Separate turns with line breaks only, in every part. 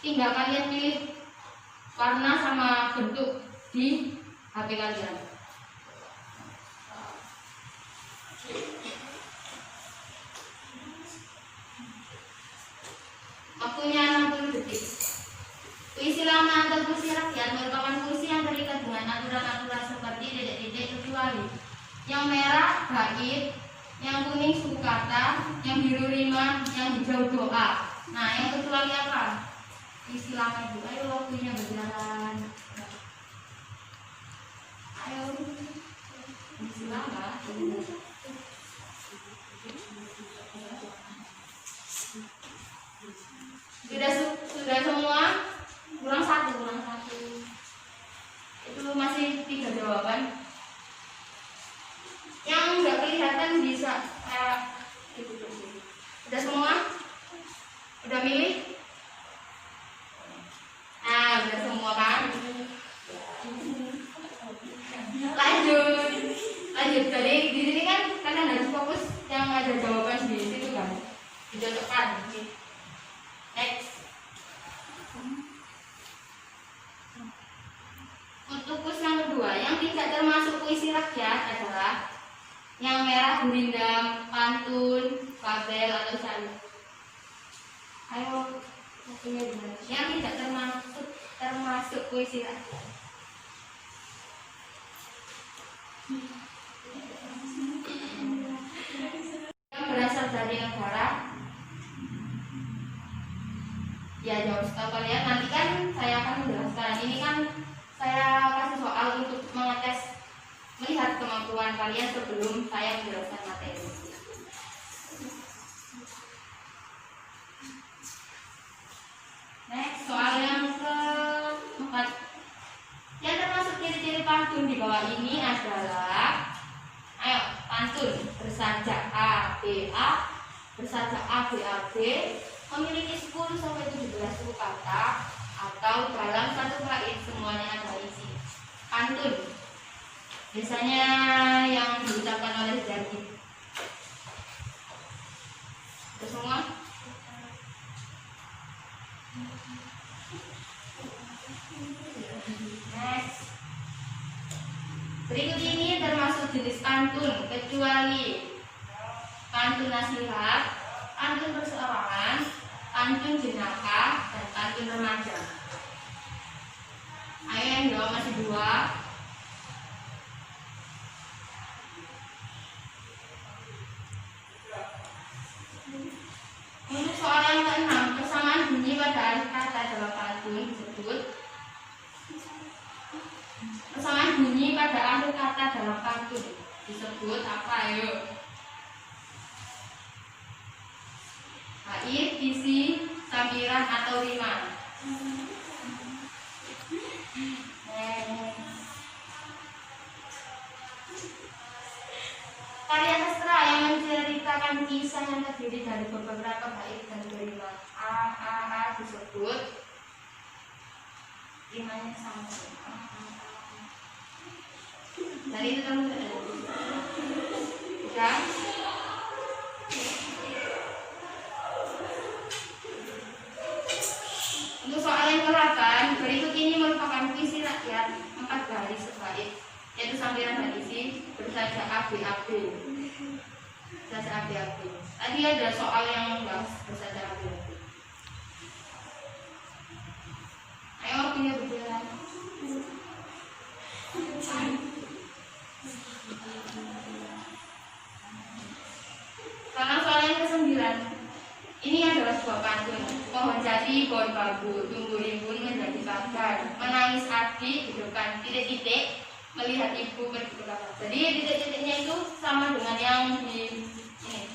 tinggal kalian pilih warna sama bentuk di HP kalian. Waktunya 60 detik. Puisi lama atau puisi rakyat merupakan puisi yang terikat dengan aturan-aturan seperti titik-titik kecuali. Yang merah bait, yang kuning suku kata, yang biru rima, yang hijau doa. Nah, yang kecuali apa? Puisi lama itu. Ayo waktunya berjalan. Ayo. Puisi lama. Sudah semua? Kurang satu. Itu masih 3 jawaban. Yang nggak kelihatan bisa udah semua? Udah milih? Nah, udah semua kan? Lanjut dari di sini kan kalian harus fokus yang ada jawaban di situ kan? Dicocokkan. Next. Untuk kuis yang kedua, yang tidak termasuk puisi rakyat adalah yang merah gurindam, pantun, fabel atau syair. Ayo, waktunya gimana? Yang tidak termasuk puisi rakyat. Yang berasal dari negara. Ya, jawab setahu kalian. Nanti kan saya akan menjelaskan. Ini kan saya kasih soal untuk mengetes, melihat kemampuan kalian sebelum saya menjelaskan materi. Next, soal yang keempat. Yang termasuk ciri-ciri pantun di bawah ini adalah, ayo, pantun bersajak A, B, A, bersajak A, B, A, B, memiliki 10-17 suku kata, atau dalam satu bait semuanya ada isi. Pantun biasanya yang diucapkan oleh Jadi. Itu semua. Next. Berikut ini termasuk jenis pantun kecuali pantun nasihat, pantun perseorangan, pantun jenaka, dan pantun remaja. Ayo yang jawab masih 2. Untuk soal yang ke-6, persamaan bunyi pada akhir kata dalam pantun disebut. Persamaan bunyi pada akhir kata dalam pantun disebut apa? Ayo. Bait, isi, sambiran atau rima. Karya sastra yang menceritakan kisah yang terdiri dari beberapa bait dan rima A disebut. Rimanya sama. Dari itu kamu udah. Untuk soal yang ke-8, berikut ini merupakan puisi rakyat 4 baris sebait, yaitu sambiran dan isi, bersajak ABAB. Bersajak ABAB. Tadi ada soal yang membahas bersajak ABAB. Ayo waktunya berjalan. Sekarang soal yang ke-9. Ini adalah sebuah pantun. Pohon jati, pohon bambu, tumbuh rimbun menjadi pagar. Menangis adik di depan titik-titik, melihat ibu pergi ke belakang. Jadi titik-titiknya itu sama dengan yang di ini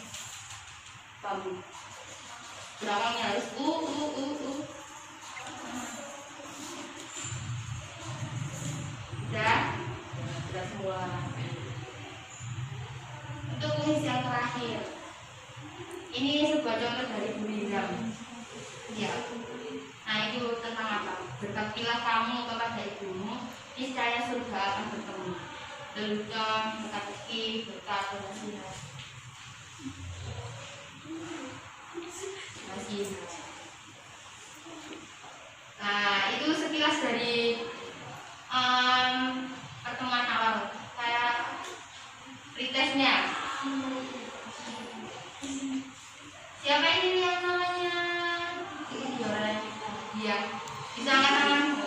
bambu. Belakangnya harus Sudah semua. Untuk kuis yang terakhir. Ini sebuah contoh dari Gurindam. Ya. Nah, itu tentang apa? Berbaktilah kamu kepada ibumu, niscaya surga akan bertemu. Lelucon, teka-teki, berkat, nasihat. tulisnya. Siapa ini yang namanya? Ini juara kita. Iya. Bisa angkat tangan.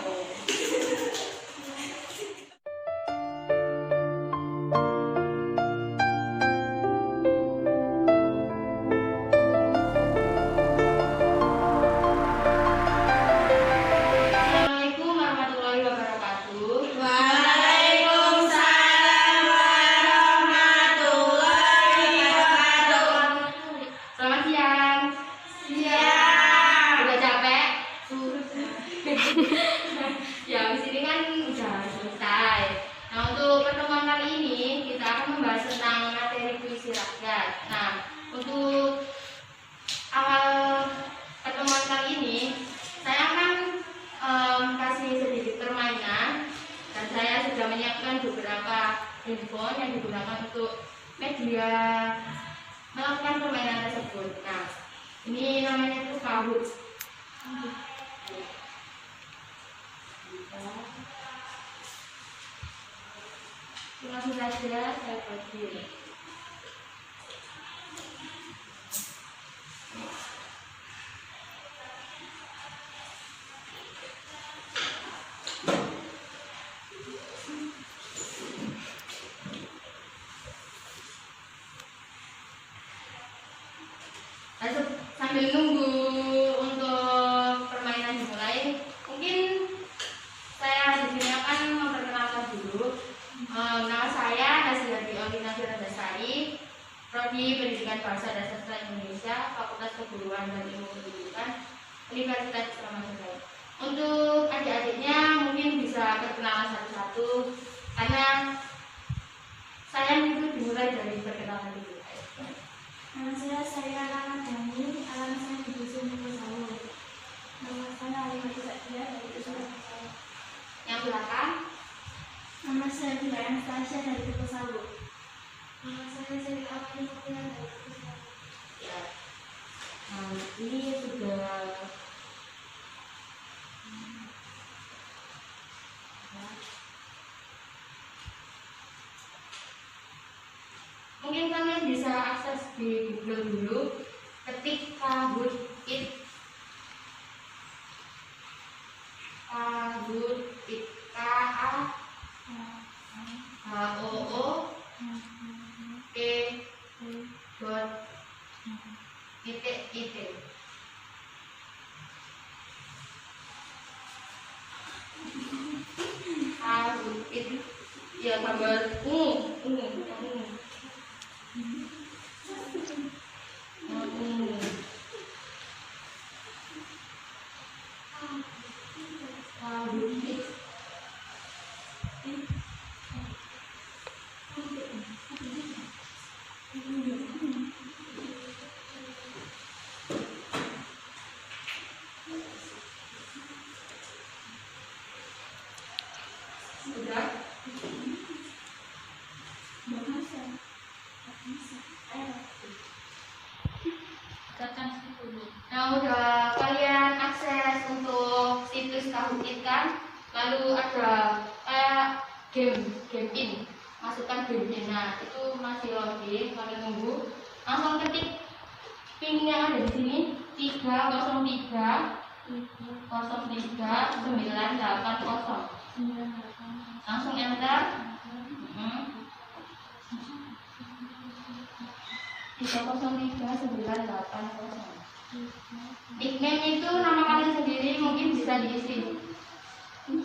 Assalamualaikum warahmatullahi wabarakatuh.
Waalaikumsalam warahmatullahi wabarakatuh.
Selamat siang.
Siang.
Udah capek? Ya, habis ini kan udah selesai. Nah, untuk pertemuan kali ini kita akan membahas tentang materi puisi rakyat. Nah, untuk awal pertemuan kali ini saya akan kasih sedikit permainan dan saya sudah menyiapkan beberapa handphone yang digunakan untuk media melakukan permainan tersebut. Nah, ini namanya itu Kahoot. Langsung saja saya bagi. Sambil nunggu untuk permainan dimulai, mungkin saya di sini akan memperkenalkan dulu. Nama saya Naziati Olina Firandasari, Prodi Pendidikan Bahasa dan Sastra Indonesia, Fakultas Keguruan dan Ilmu Pendidikan, Universitas Surakarta. Untuk adik-adiknya mungkin bisa perkenalan satu-satu, karena saya itu dimulai dari perkenalan dulu.
Nama saya Rana Dani, alamat saya di Dusun Pesawat. Nama saya Alimati Satria dari Dusun Pesawat.
Yang belakang,
Nama saya Dila Anastasia dari Pesawat. Nama saya Seri Awali Mutia dari Pesawat.
ya. Nah, ini sudah mungkin kalian bisa akses di Google dulu, ketik Kahoot it, K A H O O T dot it. Kahoot it, ya gambar ungu. Sudah? Nah, udah kalian akses untuk situs Kahoot it kan? Lalu ada game in, masukkan game in. Nah, itu masih login, kalian tunggu. Langsung ketik pin yang ada di sini 303 980. Langsung enter. 303 980. Nickname itu nama kalian sendiri, mungkin bisa diisi. 303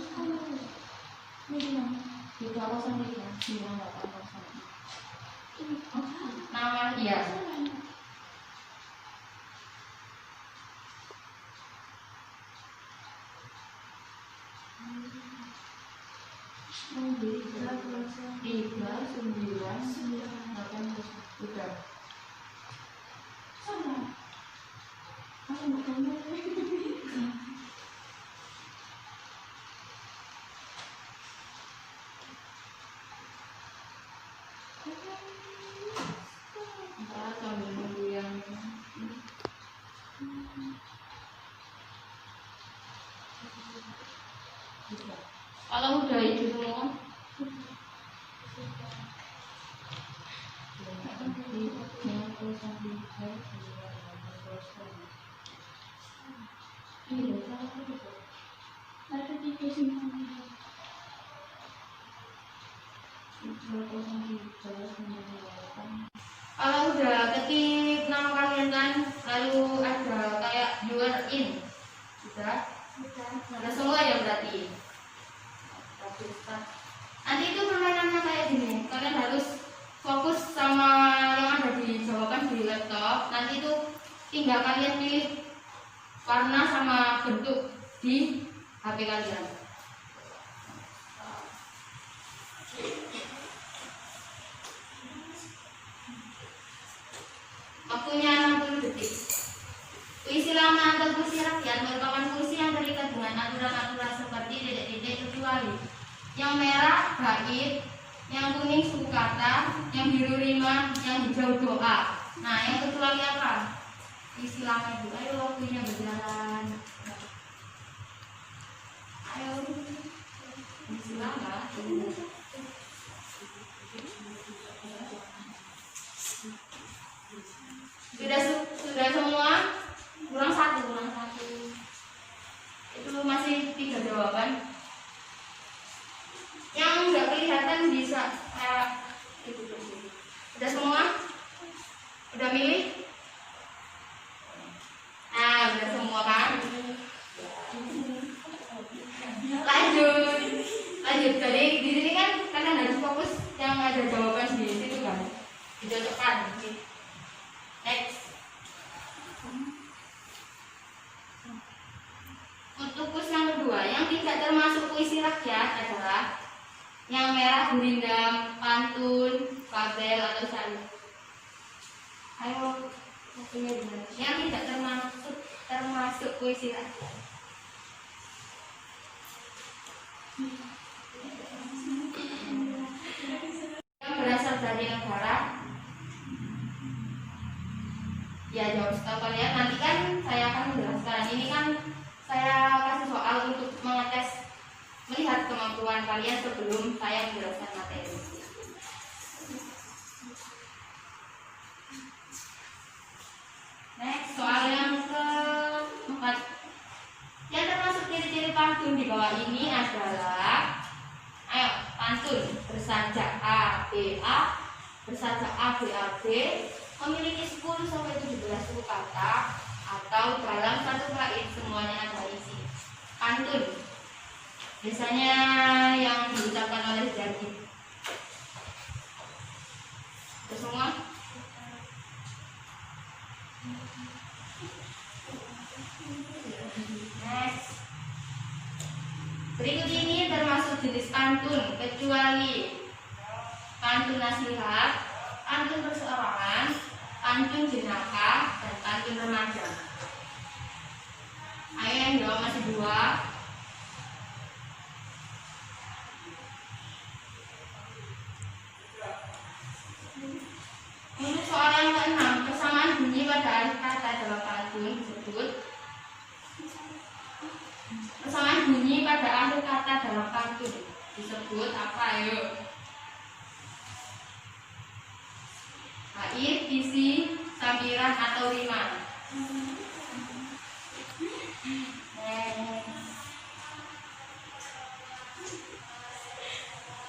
980. Nama dia. Tiga sembilan delapan udah. Sambil nunggu yang kalau udah itu semua
Ada tiga semuanya.
Kalau udah ketik nama kalian kan, lalu ada kayak your in, sudah semua ya berarti. Nanti itu permainannya kayak gini, kalian harus fokus sama yang ada di jawaban di laptop. Nanti itu tinggal kalian pilih warna sama bentuk di HP kalian. Waktunya 60 detik. Puisi lama atau puisi rakyat merupakan puisi yang terikat dengan aturan-aturan seperti titik-titik kecuali. Yang merah bait, yang kuning suku kata, yang biru rima, yang hijau doa. Nah, yang kecuali apa? Puisi lama itu. Ayo waktunya berjalan. Ayo. Puisi lama. Sudah semua? Kurang satu. Itu masih 3 jawaban. Yang nggak kelihatan bisa itu. Udah semua? Udah milih? Nah, udah semua kan? Lanjut. Jadi di sini kan kalian harus fokus yang ada jawaban di situ kan? Dicocokkan. Next. Untuk kuis yang kedua, yang tidak termasuk puisi rakyat adalah yang merah gurindam, pantun, fabel atau syair. Ayo, waktunya benar. Yang tidak termasuk puisi rakyat. Yang berasal dari negara. Ya, jawab setahu kalian. Nanti kan saya akan menjelaskan. Ini kan saya kasih soal untuk mengetes, melihat kemampuan kalian sebelum saya menjelaskan materi. Next, soal yang keempat. Yang termasuk ciri-ciri pantun di bawah ini adalah, ayo, pantun bersajak A, B, A, bersajak A, B, A, B, memiliki 10 sampai 17 suku kata, atau dalam satu bait semuanya ada isi. Pantun biasanya yang diucapkan oleh Jargi. Itu semua? Next. Berikut ini termasuk jenis pantun kecuali pantun nasihat, pantun perseorangan, pantun jenaka, dan pantun remaja. Ayo yang jawab masih 2. Untuk soal yang ke-6, persamaan bunyi pada akhir kata dalam pantun disebut. Persamaan bunyi pada akhir kata dalam pantun disebut apa? Ayo. Bait, isi, sambiran atau rima.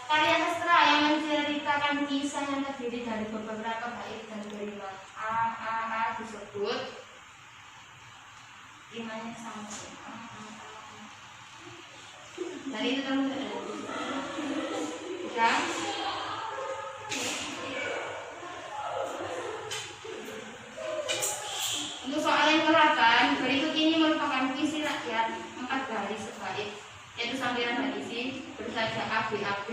Karya sastra yang menceritakan kisah yang terdiri dari beberapa bait dan rima A disebut rimanya sama. Tadi itu kamu sudah. Untuk soal yang ke-8, berikut ini merupakan puisi rakyat 4 baris sebait, yaitu sambiran dan isi bersajak ABAB.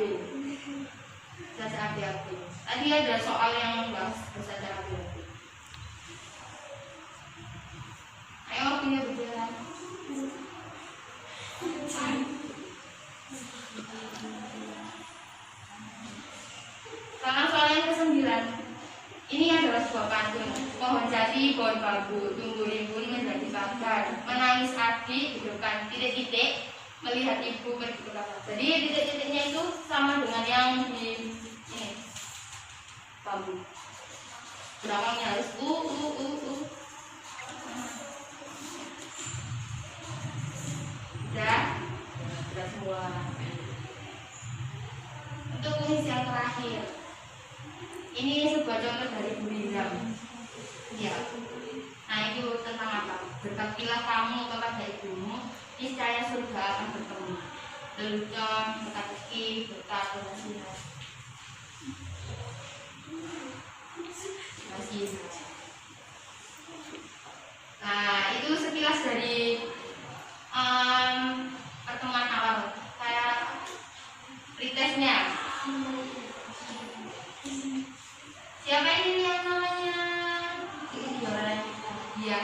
Bersajak ABAB. Tadi ada soal yang membahas bersajak ABAB. Ayo waktunya berjalan. Sekarang soal yang ke-9. Ini adalah sebuah pantun. Pohon jati, pohon bambu, tumbuh rimbun menjadi pagar. Menangis adik, hidupkan titik-titik, melihat ibu pergi ke belakang. Jadi titik-titiknya itu sama dengan yang di ini, bambu. Belakangnya harus udah semua. Untuk kuis yang terakhir, ini sebuah contoh dari Buridam. Ya. Nah, itu tentang apa? Berbaktilah kamu kepada ibumu, niscaya surga akan bertemu. Lelucon, teka-teki, berkata, nasihat. Nah, itu sekilas dari pertemuan awal. Kayak pretestnya. Siapa ini yang namanya? Iya.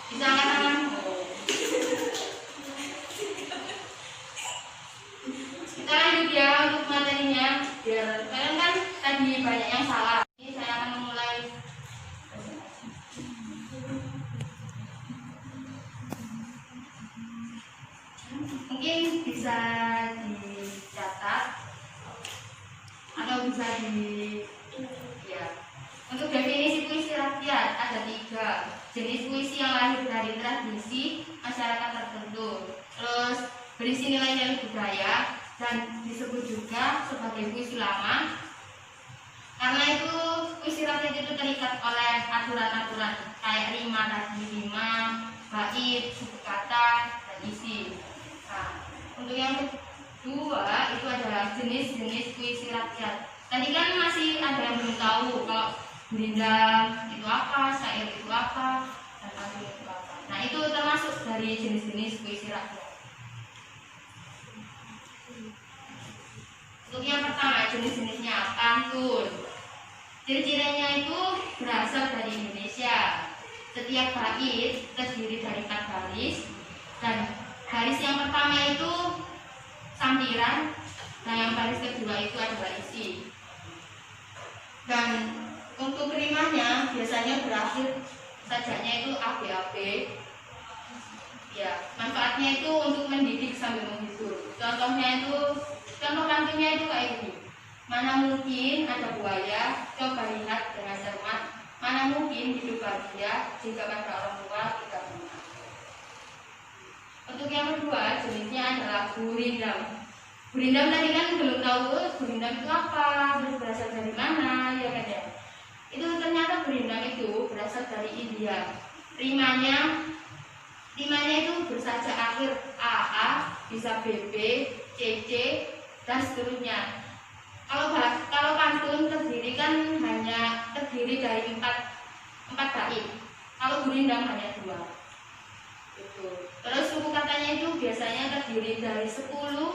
Bisa angkat tangan. Kita lanjut ya untuk materinya. Biar kalian kan tadi banyak yang salah. Ini saya akan memulai. Mungkin bisa dicatat atau bisa ya. Untuk definisi puisi rakyat ada 3 jenis puisi yang lahir dari tradisi masyarakat tertentu, terus berisi nilai-nilai budaya dan disebut juga sebagai puisi lama. Karena itu puisi rakyat itu terikat oleh aturan-aturan kayak rima tadi, rima, bait, suku kata, dan isi. Nah, untuk yang kedua itu adalah jenis-jenis puisi rakyat. Tadi kan masih ada yang belum tahu kalau Buridam itu apa, syair itu apa, dan pantun itu apa. Nah, itu termasuk dari jenis-jenis puisi rakyat. Untuk yang pertama jenis-jenisnya pantun. Ciri-cirinya itu berasal dari Indonesia. Setiap bait terdiri dari 4 baris, dan baris yang pertama itu sampiran, dan yang baris kedua itu adalah isi. Dan untuk rimanya biasanya berakhir sajaknya itu ABAB. Ya, manfaatnya itu untuk mendidik sambil menghibur. Contoh pantunnya itu kayak gini. Mana mungkin ada buaya, coba lihat dengan cermat. Mana mungkin hidup bahagia jika pada orang tua tidak pernah. Untuk yang kedua jenisnya adalah Buridam. Buridam tadi kan belum tahu Buridam itu apa, terus berasal dari mana, ya kan ya. Itu ternyata Buridam itu berasal dari India. Rimanya itu bersajak akhir AA, bisa BB, CC, dan seterusnya. Kalau pantun terdiri dari 4 bait. Kalau Buridam hanya 2. Itu. Terus suku katanya itu biasanya terdiri dari 10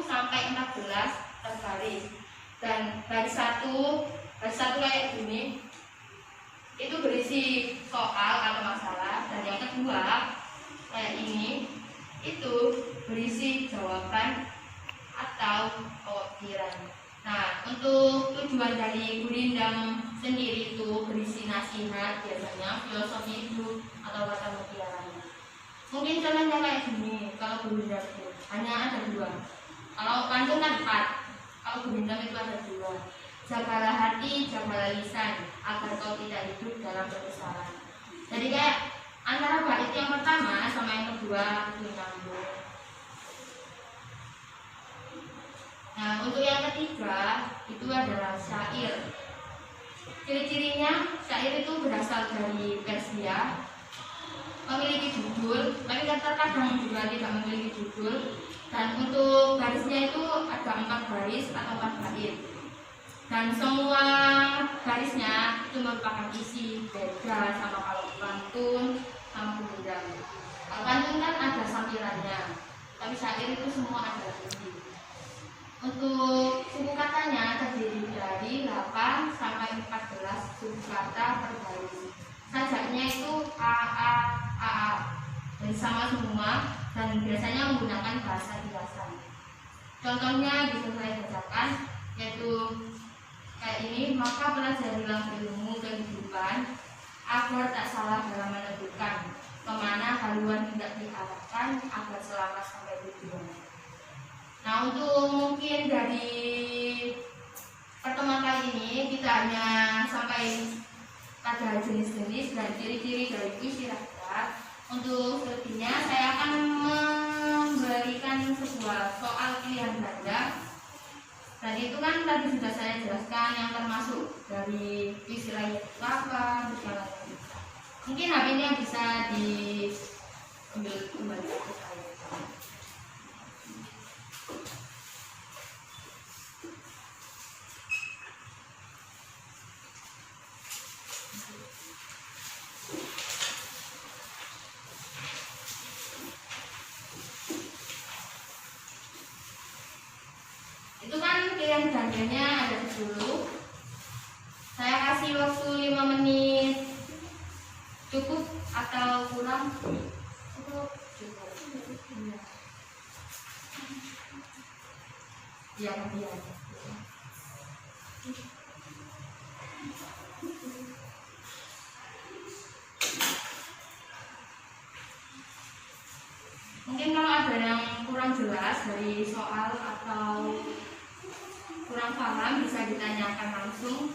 sampai 14 terbaris. Dan baris satu kayak gini itu berisi soal atau masalah, dan yang kedua kayak ini itu berisi jawaban atau kewakilan. Nah, untuk tujuan dari Buridam sendiri itu berisi nasihat, biasanya filosofi hidup atau kata mutiara. Mungkin contohnya kayak gini. Kalau Buridam itu hanya ada 2. Kalau pantun kan 4. Kalau Buridam itu ada 2. Jagalah hati, jagalah lisan, agar kau tidak hidup dalam kekesalan. Jadi kayak antara bait yang pertama sama yang kedua itu nyambung. Nah, untuk yang ketiga itu adalah syair. Ciri-cirinya syair itu berasal dari Persia, memiliki judul, tapi terkadang juga tidak memiliki judul. Dan untuk barisnya itu ada 4 baris atau 4 bait. Dan semua barisnya itu merupakan isi, beda sama kalau pantun sama Buridam. Kalau pantun kan ada sampirannya, tapi syair itu semua ada isi. Untuk suku katanya terdiri dari 8 sampai 14 suku kata per baris. Sajaknya itu AA, dan sama semua, dan biasanya menggunakan bahasa biasa. Contohnya bisa saya bacakan, yaitu kayak ini. Maka pelajarilah ilmu kehidupan agar tak salah dalam menentukan kemana haluan tidak diarahkan agar selamat sampai tujuan. Nah, untuk mungkin dari pertemuan kali ini kita hanya sampai ada jenis-jenis dan ciri-ciri dari puisi rakyat. Untuk selebihnya saya akan memberikan sebuah soal pilihan ganda. Dan itu kan tadi sudah saya jelaskan yang termasuk dari puisi rakyat itu apa, segala macam. Mungkin HP ini yang bisa diambil kembali ke saya. Itu kan pilihan gandanya ada 10. Saya kasih waktu 5 menit. Cukup atau kurang? Cukup. Ya, kemudian. Mungkin kalau ada yang kurang jelas dari soal atau kurang paham bisa ditanyakan langsung.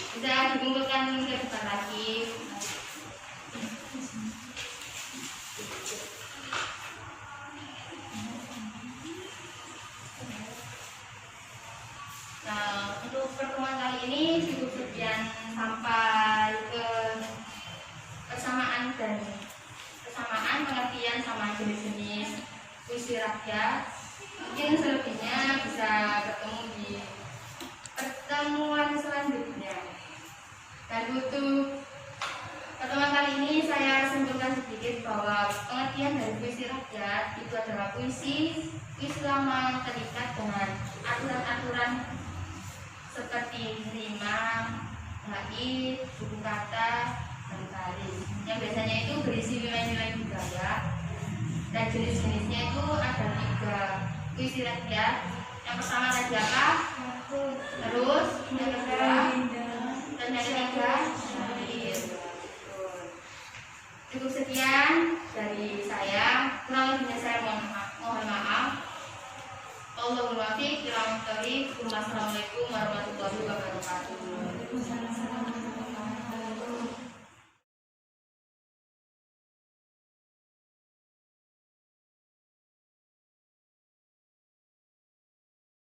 Sudah dikumpulkan ke depan lagi. Nah, untuk pertemuan kali ini cukup sekian, sampai ke kesamaan pengertian sama jenis-jenis puisi rakyat. Mungkin selebihnya bisa bertemu di pertemuan selanjutnya. Dan untuk pertemuan kali ini saya simpulkan sedikit bahwa pengertian dari puisi rakyat itu adalah puisi lama terikat dengan aturan-aturan seperti rima, bait, buku kata, dan baris. Yang biasanya itu berisi nilai-nilai budaya. Dan jenis-jenisnya itu ada 3 puisi rakyat. Yang pertama tadi apa? Terus yang kedua dan yang ketiga syair. Cukup sekian dari saya. Kurang lebihnya saya mohon maaf. Allahumma muwaffiq ila aqwamit thoriq. Wassalamualaikum warahmatullahi wabarakatuh.